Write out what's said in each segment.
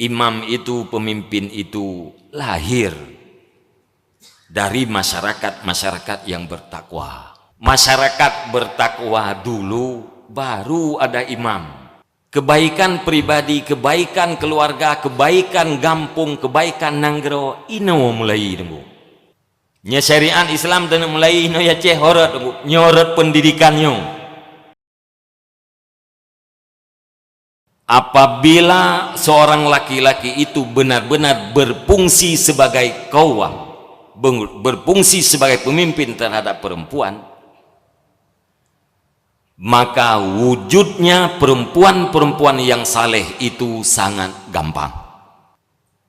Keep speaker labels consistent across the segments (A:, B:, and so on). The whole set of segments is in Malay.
A: imam itu, pemimpin itu lahir dari masyarakat yang bertakwa. Masyarakat bertakwa dulu, baru ada imam. Kebaikan pribadi, kebaikan keluarga, kebaikan kampung, kebaikan nanggro, ino mulai nunggu. Nya syariat Islam dan mulai ino ya horot nunggu, nyorot pendidikannya. Apabila seorang laki-laki itu benar-benar berfungsi sebagai kawam, berfungsi sebagai pemimpin terhadap perempuan, maka wujudnya perempuan-perempuan yang saleh itu sangat gampang.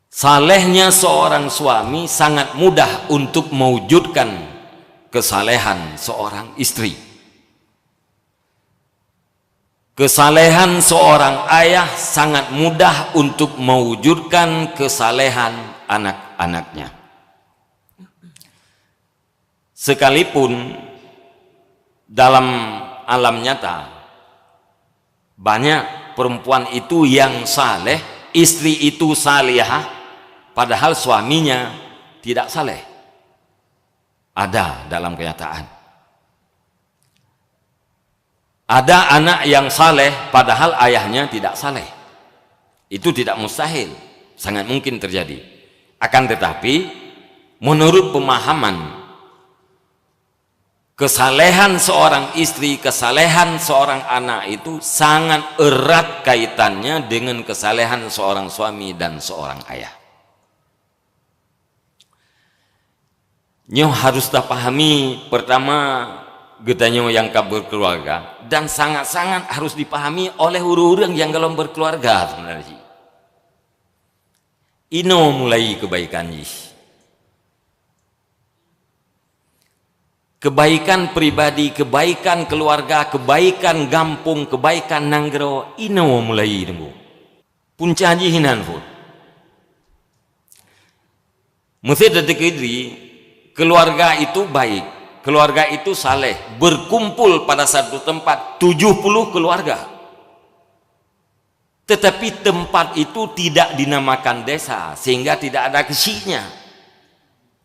A: Salehnya seorang suami sangat mudah untuk mewujudkan kesalehan seorang istri. Kesalehan seorang ayah sangat mudah untuk mewujudkan kesalehan anak-anaknya. Sekalipun dalam alam nyata banyak perempuan itu yang saleh, istri itu salihah, padahal suaminya tidak saleh. Ada dalam kenyataan. Ada anak yang saleh padahal ayahnya tidak saleh. Itu tidak mustahil, sangat mungkin terjadi. Akan tetapi menurut pemahaman, kesalehan seorang istri, kesalehan seorang anak itu sangat erat kaitannya dengan kesalehan seorang suami dan seorang ayah. Nyo harus tak pahami pertama getanyo yang berkeluarga, dan sangat-sangat harus dipahami oleh orang-orang yang dalam berkeluarga sebenarnya. Ino mulai kebaikan kebaikan pribadi, kebaikan keluarga, kebaikan kampung, kebaikan nanggro, ino mulai nunggu. Punca jihinan pun. Mesti detik ini keluarga itu baik. Keluarga itu saleh, berkumpul pada satu tempat 70 keluarga. Tetapi tempat itu tidak dinamakan desa, sehingga tidak ada kesinya.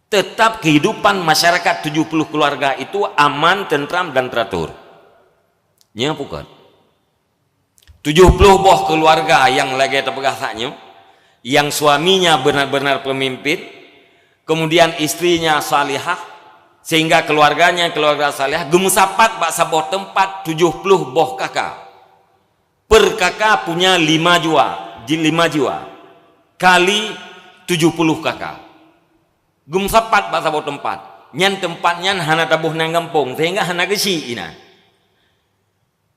A: Tetap kehidupan masyarakat 70 keluarga itu aman, tentram, dan teratur. Nya bukan. 70 boh keluarga yang lagi terpegasanya, yang suaminya benar-benar pemimpin, kemudian istrinya salihah, sehingga keluarganya keluarga saleh gemusapat bak saboh tempat 70 boh kakak. Per kakak punya 5 jiwa kali 70 kakak. Gemusapat bak saboh tempat. Nyan tempatnya hana tabuh nang kampung, sehingga hana gesi ina.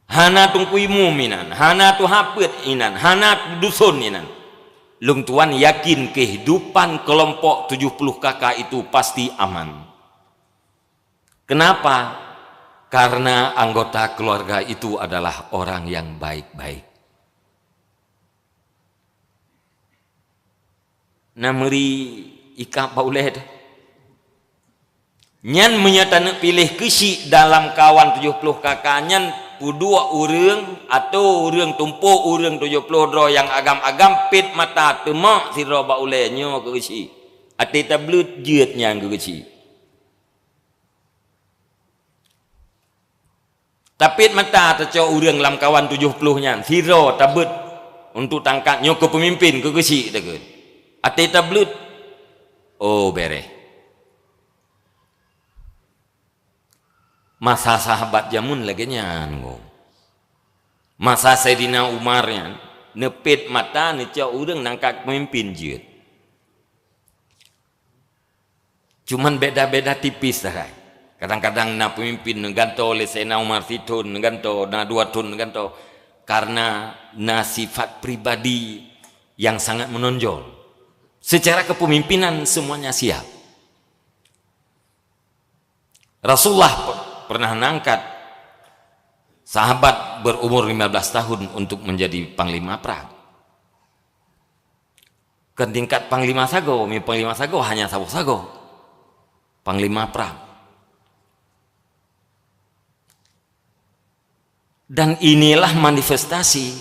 A: Hana tungkuimu minan, hana tu hapet inan, hana dusun inan. Lung tuan yakin kehidupan kelompok 70 kakak itu pasti aman. Kenapa? Karena anggota keluarga itu adalah orang yang baik-baik. Nameri ika pauled. Nyan menyatakan pilih kesi dalam kawan 70 kakak, nyan pudua urang atau urang tumpuk urang 70 dro yang agam-agam pit mata temak si roba ulenya ke kesi. Ati tablut jeutnya ke kesi. Tapi mata tercau urang dalam kawan 70-nya siro tabut untuk tangkap nyok ke pemimpin ke kesi dekat. Ati tablut. Oh bere. Masa sahabat jamun lagi nyango. Masa Sayyidina Umarnya nepit mata necau urang nangkap pemimpin jeut. Cuman beda-beda tipis dah. Kadang-kadang na pemimpin neganto oleh Sayyidina Umar Situn, neganto na dua tun neganto karena na sifat pribadi yang sangat menonjol. Secara kepemimpinan semuanya siap. Rasulullah pernah mengangkat sahabat berumur 15 tahun untuk menjadi panglima perang. Ke tingkat panglima sago, panglima sago hanya sago, panglima perang. Dan inilah manifestasi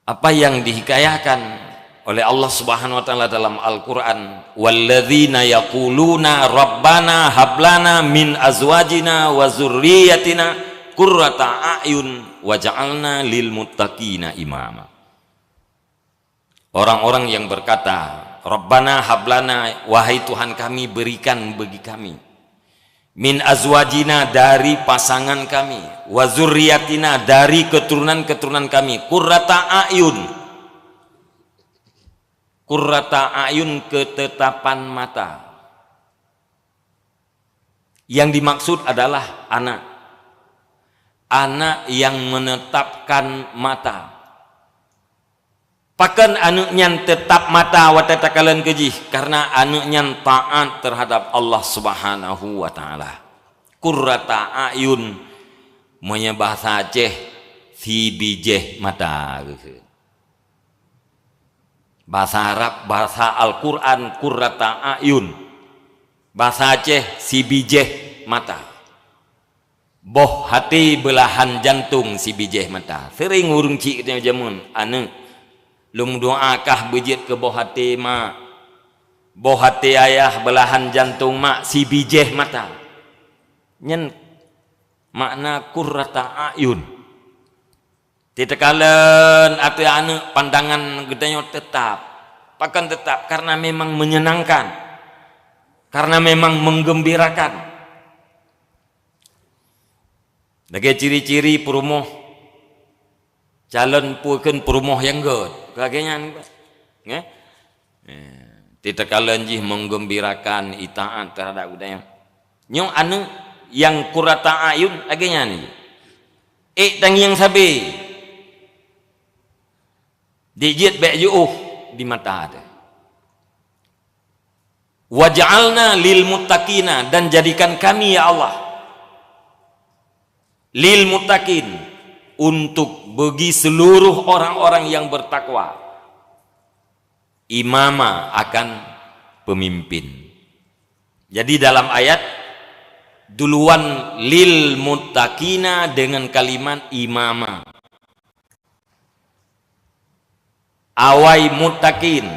A: apa yang dihikayahkan oleh Allah Subhanahu wa taala dalam Al-Qur'an, walladzina yaquluna rabbana hablana min azwajina wa dzurriyyatina qurrata a'yun waj'alna lil muttaqina imama. Orang-orang yang berkata, Rabbana hablana, wahai Tuhan kami, berikan bagi kami, min azwajina, dari pasangan kami, wa dzurriyyatina, dari keturunan-keturunan kami, qurrata a'yun. Qurrata a'yun, ketetapan mata. Yang dimaksud adalah anak. Anak yang menetapkan mata. Pakan anaknya tetap mata watatakalan kejih karena anaknya taat terhadap Allah Subhanahu wa taala. Qurrata a'yun, monya bahasa Aceh si bijeh mata gitu. Bahasa Arab, bahasa Al-Qur'an qurrata a'yun. Bahasa Aceh si bijeh mata. Boh hati belahan jantung si bijeh mata. Sering urung cik tanya jamun anak lung doakah bejit ke boh hati mak, boh hati ayah belahan jantung mak si bijeh mata. Nyen makna qurrata a'yun. Titekalan atau anak pandangan gedenya tetap, pakan tetap karena memang menyenangkan, karena memang menggembirakan. Lagi ciri-ciri perumoh calon pukeun perumoh yang god kagenya ni nggih. Titekalan jih menggembirakan itaat terhadap budaya. Nyong anu yang qurrata a'yun agenya ni. Tang yang sabi. Dijit ba'juh di mata ada. Waj'alna lil muttaqina, dan jadikan kami ya Allah lil muttaqin, untuk bagi seluruh orang-orang yang bertakwa, imama, akan pemimpin. Jadi dalam ayat duluan lil muttaqina dengan kalimat imama, awai muttaqin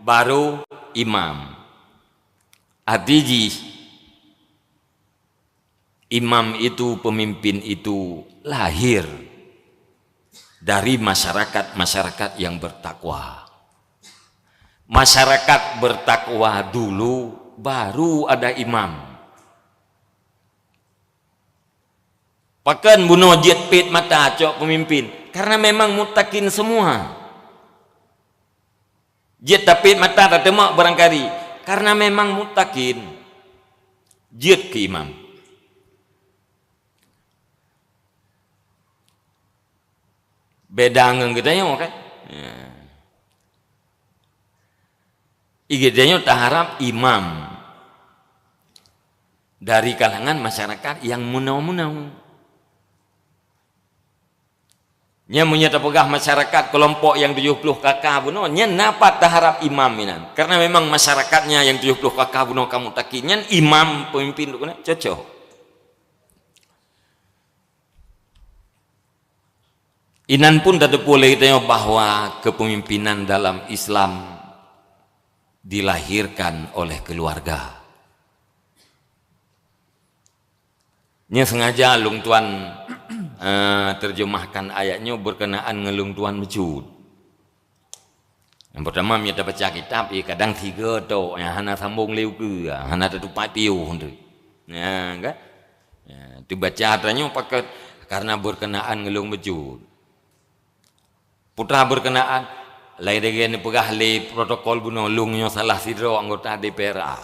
A: baru imam. Artinya imam itu, pemimpin itu lahir dari masyarakat yang bertakwa. Masyarakat bertakwa dulu, baru ada imam. Pakan bunuh jet pit mata cok pemimpin, karena memang mutakin semua. Jet tapit mata tak temak barangkali, karena memang mutakin. Jet ke imam. Beda dengan gedanya kan? Igedanya tak harap imam dari kalangan masyarakat yang munau-munau. Nya munya tapegah masyarakat kelompok yang 70 kakak buno, nya napa tak harap imam minan. Karena memang masyarakatnya yang 70 kakak buno kamu takinya imam pemimpin tu cocok. Inan pun tak boleh tengok bahwa kepemimpinan dalam Islam dilahirkan oleh keluarga. Nya sengaja lung tuan terjemahkan ayatnya berkenaan ngelung tuan mejud. Yang pertama kita baca kitab, kadang 3 tok, yang hana sambung leu ke, hana tutupai piu hendak. Ya kan? Ya, dibaca adanya pakai karena berkenaan ngelung mejud. Putra berkenaan lain dengan pegah le protokol buno lungnya salah sidro anggota DPRA.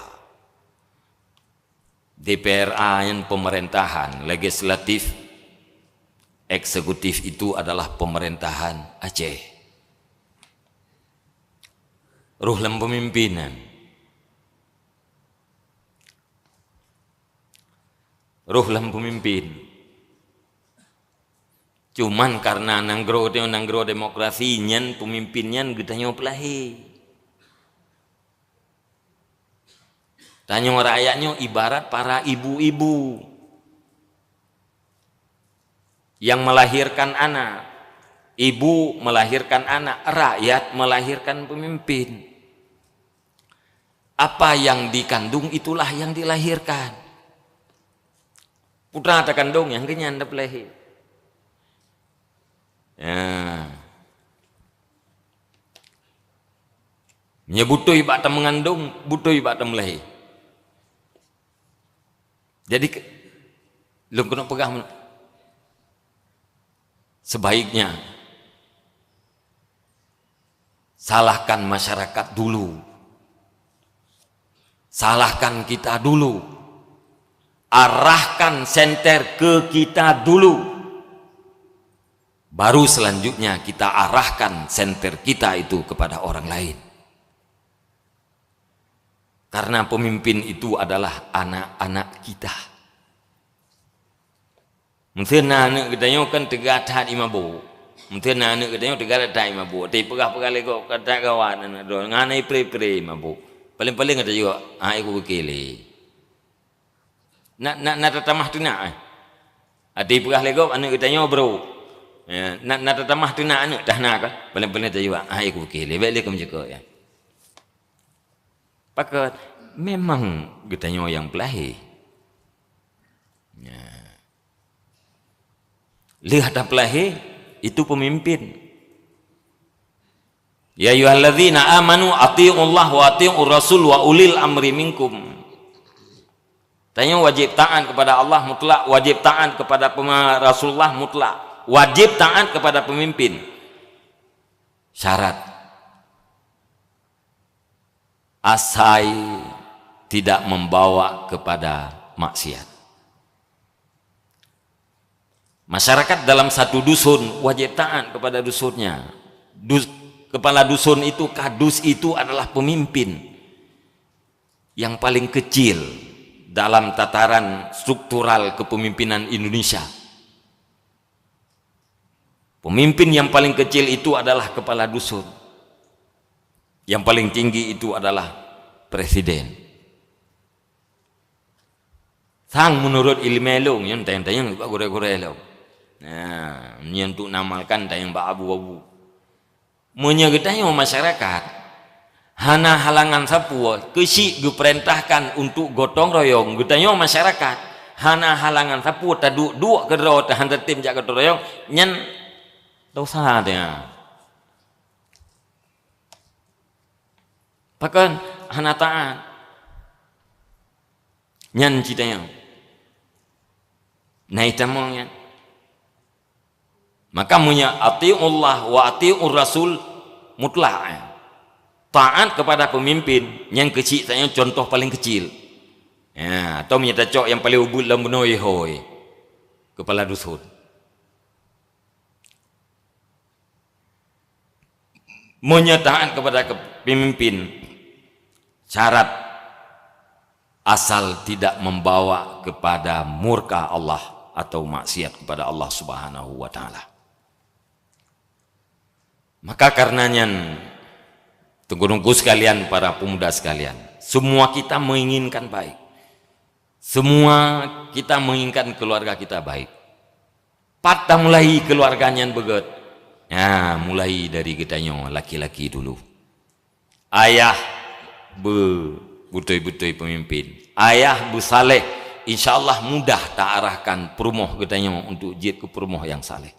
A: DPRA yang pemerintahan, legislatif, eksekutif itu adalah pemerintahan Aceh. Ruh dalam pemimpinan. Ruh dalam pemimpin. Cuman karena nanggro demokrasi nyen pemimpinnya gedanya pelahi. Tanya rakyatnya ibarat para ibu-ibu yang melahirkan anak. Ibu melahirkan anak, rakyat melahirkan pemimpin. Apa yang dikandung itulah yang dilahirkan. Putra ada kandung yang kenyang anda lahir. Ya. Nya butuh ibak mengandung, butuh ibak melahir. Jadi lu kena pegang sebaiknya salahkan masyarakat dulu, salahkan kita dulu, arahkan senter ke kita dulu, baru selanjutnya kita arahkan senter kita itu kepada orang lain. Karena pemimpin itu adalah anak-anak kita. Mungkin anak kita kan tegak tak imabu. Mungkin anak kita tegak tak imabu. Tapi pegah lego kata kawan anak do nganai pre imabu. Paling-paling ada juga aku bekele. Nak tatamah tu nak. Ati pegah lego anak kita bro. Ya, nak tatamah tu nak anak dah nak kan. Paling-paling ada juga aku bekele. Baik lekam jaga ya. Pakat memang getanya yang pelahir. Ya. Lihat pelahir itu pemimpin. Ya ayyuhalladzina amanu athi'ullah wa athi'ur rasul wa ulil amri minkum. Tanya wajib taat kepada Allah mutlak, wajib taat kepada Rasulullah mutlak, wajib taat kepada pemimpin. Syarat asai tidak membawa kepada maksiat. Masyarakat dalam satu dusun wajib taat kepada dusunnya. Kepala dusun itu, kadus itu adalah pemimpin yang paling kecil dalam tataran struktural kepemimpinan Indonesia. Pemimpin yang paling kecil itu adalah kepala dusun. Yang paling tinggi itu adalah presiden. Sang menurut ilmu elong yang tayang-tayang juga gore-gore elong. Nah, yang untuk namalkan tayang ba abu-abu. Menyegedanya masyarakat hana halangan sapua kesi diperintahkan untuk gotong royong. Gedanya masyarakat hana halangan sapua tadu dua kedro tahan tim jaga gotong royong nyen dosa dia. Bahkan hana taat nyan citanya naik tamongnya. Maka munya atiullah wa atiur rasul mutlak. Taat kepada pemimpin yang kecil, saya contoh paling kecil. Ya, atau menyata cok yang paling ubud lambunoy hoy kepala dusun. Menyatakan kepada pemimpin syarat asal tidak membawa kepada murka Allah atau maksiat kepada Allah Subhanahu wa taala. Maka karenanya tunggu-tunggu sekalian, para pemuda sekalian, semua kita menginginkan baik. Semua kita menginginkan keluarga kita baik. Patah mulai keluarganya beget. Ya, mulai dari gedanya laki-laki dulu. Ayah betul-betul pemimpin. Ayah saleh, insyaallah mudah tak arahkan perumoh gedanya untuk jid ke perumoh yang saleh.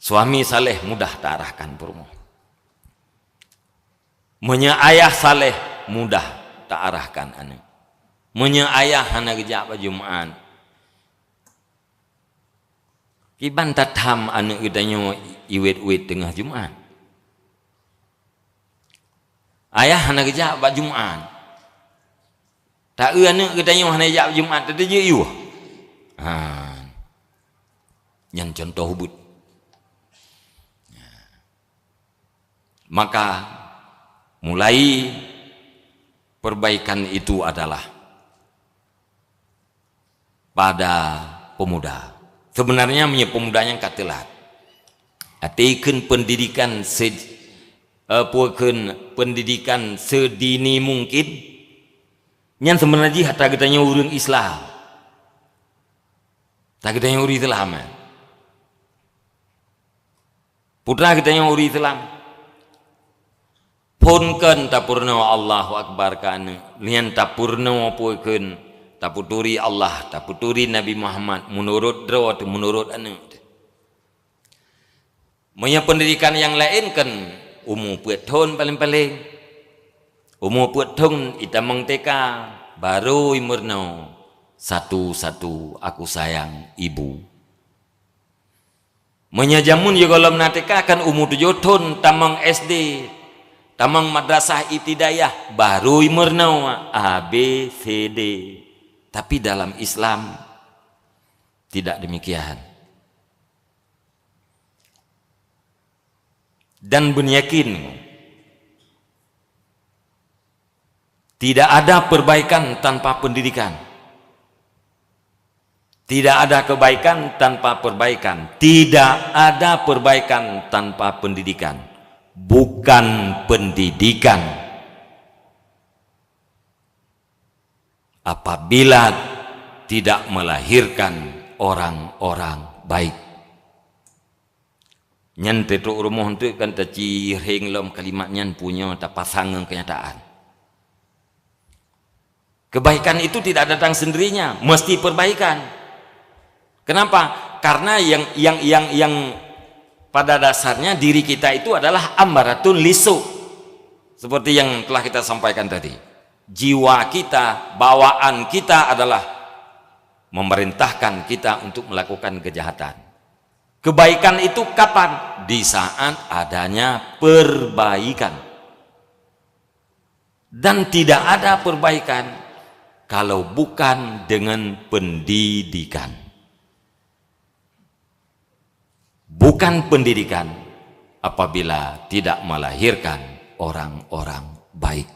A: Suami saleh mudah tak arahkan perumoh. Menya ayah saleh mudah tak arahkan anak. Menya ayah hana gejak Jumaan. Kiban tatam anak gedanya iwet-iwet tengah Jumaan. Ayah hana gejak Jumaan. Tak anak gedanya hana gejak Jumaan tadi je iu. Yang contoh hubut. Maka mulai perbaikan itu adalah pada pemuda. Sebenarnya pemuda yang katelat. Atikan pendidikan pendidikan sedini mungkin. Yang sebenarnya hatta katanya urang Islam. Tak katanya urang Islam. putra kita yang uri Islam punken tapurna Allahu Akbar kana lian tapurna puikeun taputuri Allah taputuri Nabi Muhammad menurut draw atau menurut anu punya pendidikan yang lain kan umur puethon paling-paling umur puethon itamang teka baru imurno satu-satu aku sayang ibu menyajamun ya kalau nateka kan umur 7 tahun tamang SD tamang madrasah ibtidaiyah baru imurno A B C D tapi dalam Islam tidak demikian dan beryakin tidak ada perbaikan tanpa pendidikan, tidak ada kebaikan tanpa perbaikan, tidak ada perbaikan tanpa pendidikan, bukan pendidikan apabila tidak melahirkan orang-orang baik. Nyan tetuk rumah tu kan taci heng lom kalimat nyan punya tak pasangan kenyataan. Kebaikan itu tidak datang sendirinya, mesti perbaikan. Kenapa? Karena yang pada dasarnya diri kita itu adalah ambaratun lisu. Seperti yang telah kita sampaikan tadi. Jiwa kita, bawaan kita adalah memerintahkan kita untuk melakukan kejahatan. Kebaikan itu kapan? Di saat adanya perbaikan. Dan tidak ada perbaikan kalau bukan dengan pendidikan. Bukan pendidikan apabila tidak melahirkan orang-orang baik.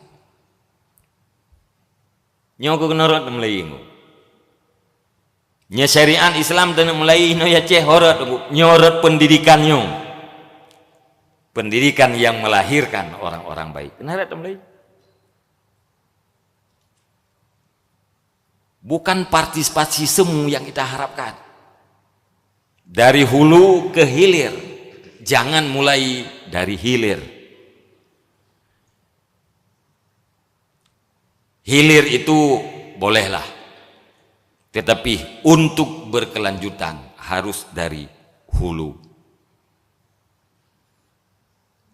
A: Nyogo kenarot melayu. Nya syariat Islam dan mulai no ya ceh horot nyorot pendidikannya, pendidikan yang melahirkan orang-orang baik. Kenapa mulai? Bukan partisipasi semu yang kita harapkan. Dari hulu ke hilir, jangan mulai dari hilir. Hilir itu bolehlah. Tetapi untuk berkelanjutan harus dari hulu.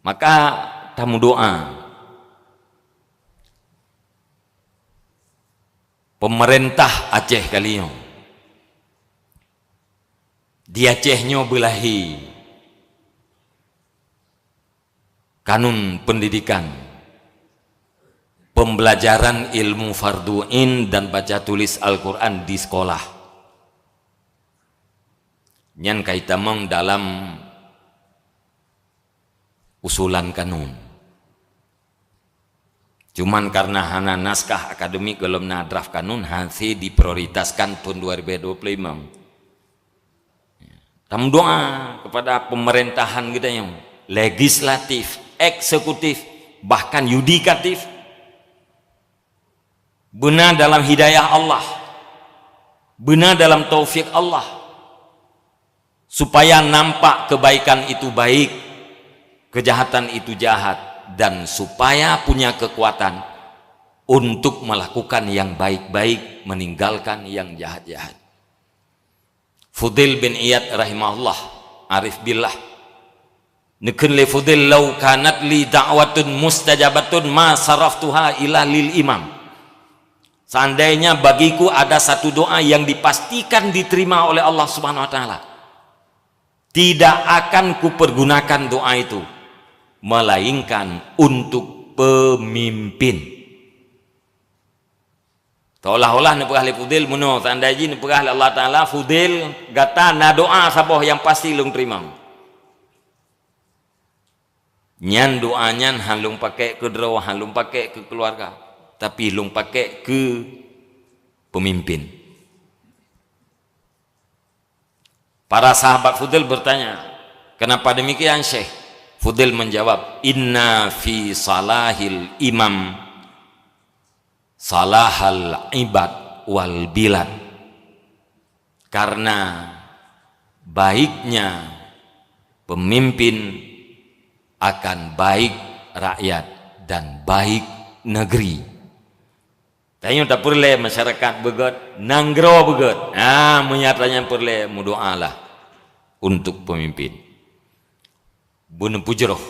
A: Maka tamu doa pemerintah Aceh kalian di Acehnya belahi kanun pendidikan pembelajaran ilmu fardu'in dan baca tulis Al-Quran di sekolah. Nyan kaitamang dalam usulan kanun. Cuman karena hana naskah akademik belum na draft kanun hasil diprioritaskan tahun 2025. Tam doa kepada pemerintahan kita yang legislatif, eksekutif, bahkan yudikatif benar dalam hidayah Allah, benar dalam taufik Allah, supaya nampak kebaikan itu baik, kejahatan itu jahat, dan supaya punya kekuatan untuk melakukan yang baik-baik, meninggalkan yang jahat-jahat. Fudail bin Iyad rahimahullah, arif billah, nekun li Fudail law kanat li da'watun mustajabatun ma saraftuha ila lil imam. Seandainya bagiku ada satu doa yang dipastikan diterima oleh Allah Subhanahu wa taala, tidak akan kupergunakan doa itu melainkan untuk pemimpin. Seolah-olah nepegah li Fudail muno seandainya nepegah Allah taala Fudail gata na doa saboh yang pasti lung terima. Nyan doanya halung pakai ke draw, halung pakai ke keluarga, tapi lung pakai ke pemimpin. Para sahabat Fudail bertanya, kenapa demikian Syekh? Fudail menjawab, inna fi salahil imam salahal ibad wal bilad. Karena baiknya pemimpin akan baik rakyat dan baik negeri. Tanya tak perlu masyarakat begot, nanggro begot. Menyatanya perlu mudoalah untuk pemimpin. Benar pujroh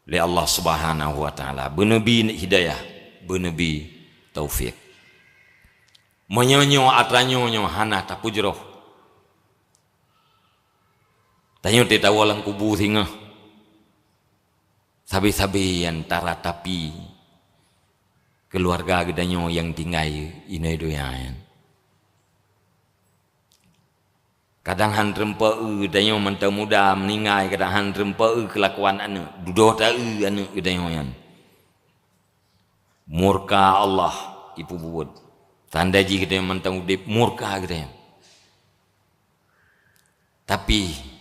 A: li Allah Subhanahu wa taala, benabi hidayah, benabi taufik. Menyonyo atranyo hana ta pujroh. Tanya ti tawalang kubu singa. Sabi-sabi antara tapi keluarga gedanyo yang tinggal inai doyan. Kadang han rempa gedanyo mantau muda meninggal, kadang han rempa kelakuan anu dudoh ta anu gedanyo yan. Murka Allah ipu buat. Tanda ji gedanyo mantau udip murka gedanyo. Tapi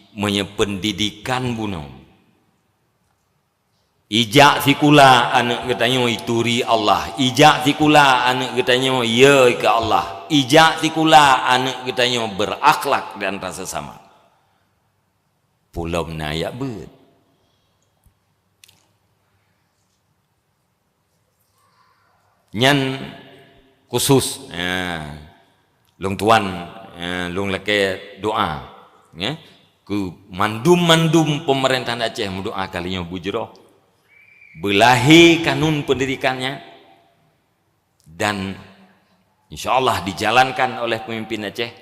A: pendidikan buno. Ijak sikula anak getanyo ituri Allah, ijak sikula anak getanyo ya ke Allah, ijak sikula anak getanyo berakhlak dan rasa sama. Pulau nayak bet. Nyan khusus, long tuan, long leke doa, ya, ku mandum pemerintahan Aceh doa kalinya bujroh. Belahi kanun pendidikannya dan insya Allah dijalankan oleh pemimpin Aceh.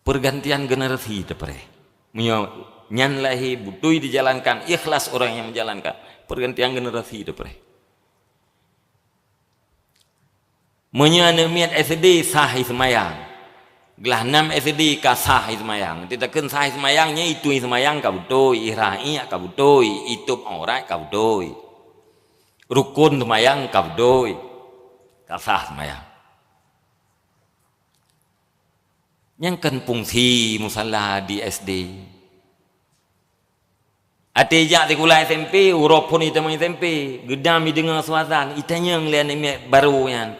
A: Pergantian generasi tepere nyan lahi butui dijalankan, ikhlas orang yang menjalankan pergantian generasi tepere. Menyanemiat SD sah semayang gelah 6 SD ka sah semayang, tidak ken sah semayangnya itu semayang kabutoi, ihrai kabutoi, itub aurat kabutoi, rukun semayang kabutoi, ka sah semayang. Yang ken fungsi musalla di SD. Atejak di kula SMP, urop pun itu SMP, gedam dengan suasan, itanya ngelian ini baru yan,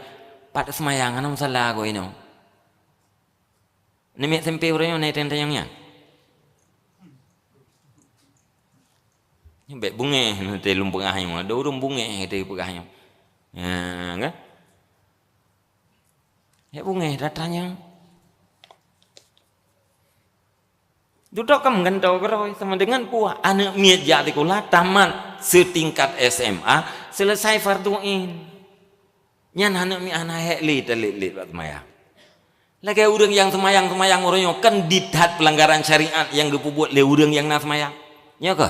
A: pada semayang ana musalla go ino. Nemi SMP orangnya naik tentayangnya. Bek bunge nanti lumpengahnya, ada urung bunge nanti pegahnya. Ya, kan? Ya bunge datanya. Duduk kam gantau keroi sama dengan puah. Anak miat jati kula tamat setingkat SMA selesai farduin. Nyan anak mi anak hekli telit buat maya. Lagi urang yang semayang orangnya kan didhat pelanggaran syariat yang dipubuat le urang yang na semayang. Ya ke?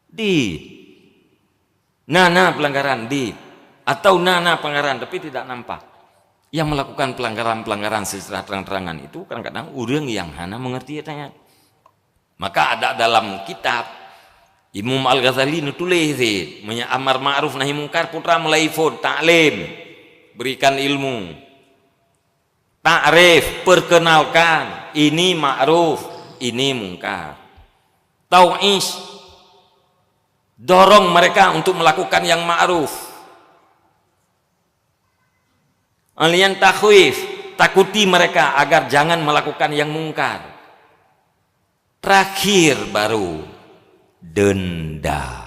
A: Di nana pelanggaran di atau nana pelanggaran tapi tidak nampak. Yang melakukan pelanggaran secara terang-terangan itu kadang-kadang urang yang hana mengerti tanya. Maka ada dalam kitab Imam Al-Ghazali nutulis amar ma'ruf nahi mungkar putra mulai fod taklim, berikan ilmu. Ta'rif, perkenalkan ini ma'ruf, ini mungkar. Tau'is, dorong mereka untuk melakukan yang ma'ruf. Alian takhwif, takuti mereka agar jangan melakukan yang mungkar. Terakhir baru denda.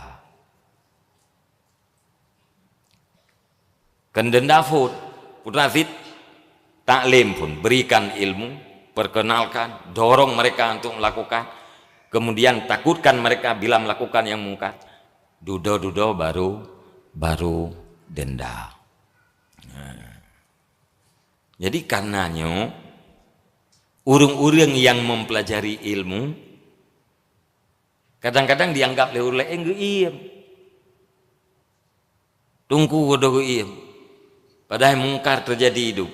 A: Kan denda fud, putra fit taklim pun, berikan ilmu, perkenalkan, dorong mereka untuk melakukan, kemudian takutkan mereka bila melakukan yang mungkar. Dudo baru denda. Nah. Jadi karenanya urang-urang yang mempelajari ilmu kadang-kadang dianggap lehur iem. Tunggu dogo iem. Padahal mungkar terjadi hidup.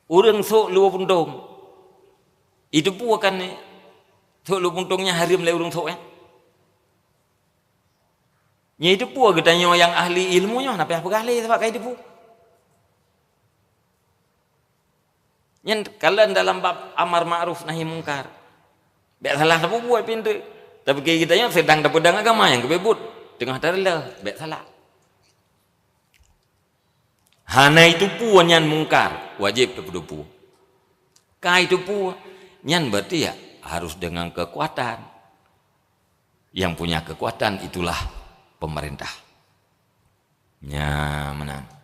A: Urang sok lu puntung. Itu pun akan sok lu puntungnya harim le urang sok ya. Nya itu pun gedanya yang ahli ilmunya napa apa ahli sebab kai itu. Nya kalian dalam bab amar ma'ruf nahi mungkar. Bek salah apa buat pintu. Tapi kitanya sedang dapat pedang agama yang kebebut tengah darlah bek salah. Hana itu pun nyan mungkar, wajib terpedupu. Kai itu pun nyan berarti ya harus dengan kekuatan. Yang punya kekuatan itulah pemerintah. Ya, menang.